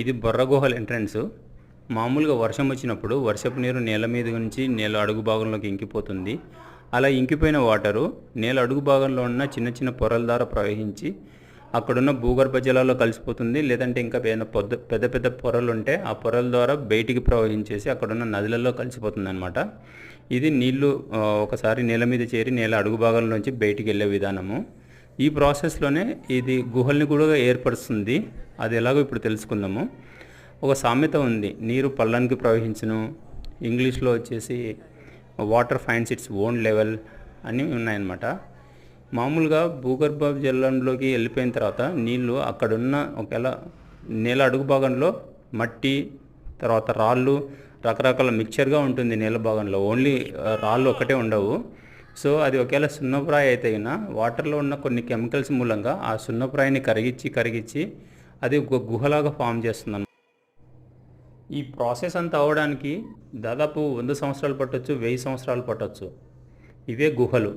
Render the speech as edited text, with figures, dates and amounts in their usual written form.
ఇది బొర్ర గుహల ఎంట్రన్స్. మామూలుగా వర్షం వచ్చినప్పుడు వర్షపు నీరు నేల మీద నుంచి నేల అడుగు భాగంలోకి ఇంకిపోతుంది. అలా ఇంకిపోయిన వాటరు నేల అడుగు భాగంలో ఉన్న చిన్న చిన్న పొరల ద్వారా ప్రవహించి అక్కడున్న భూగర్భ జలాల్లో కలిసిపోతుంది. లేదంటే ఇంకా పెద్ద పెద్ద పొరలు ఉంటే ఆ పొరల ద్వారా బయటికి ప్రవహించేసి అక్కడున్న నదులలో కలిసిపోతుంది అనమాట. ఇది నీళ్లు ఒకసారి నేల మీద చేరి నేల అడుగు భాగంలోంచి బయటికి వెళ్ళే విధానము. ఈ ప్రాసెస్లోనే ఇది గుహల్ని కూడా ఏర్పరుస్తుంది. అది ఎలాగో ఇప్పుడు తెలుసుకుందాము. ఒక సామెత ఉంది, నీరు పల్లానికి ప్రవహించును, ఇంగ్లీష్లో వచ్చేసి water finds its own level అని ఉన్నాయన్నమాట. మామూలుగా భూగర్భ జలంలోకి వెళ్ళిపోయిన తర్వాత నీళ్ళు అక్కడున్న ఒకవేళ నేల అడుగు భాగంలో మట్టి, తర్వాత రాళ్ళు, రకరకాల మిక్చర్గా ఉంటుంది నేల భాగంలో. ఓన్లీ రాళ్ళు ఒకటే ఉండవు. సో అది ఒకవేళ సున్నప్రాయి అయితే వాటర్లో ఉన్న కొన్ని కెమికల్స్ మూలంగా ఆ సున్నప్రాయిని కరిగించి అది ఒక గుహలాగా ఫామ్ చేస్తుంది. ఈ ప్రాసెస్ అంతా అవ్వడానికి దాదాపు 100 సంవత్సరాలు పట్టొచ్చు, 1000 సంవత్సరాలు పట్టొచ్చు. ఇవే గుహలు.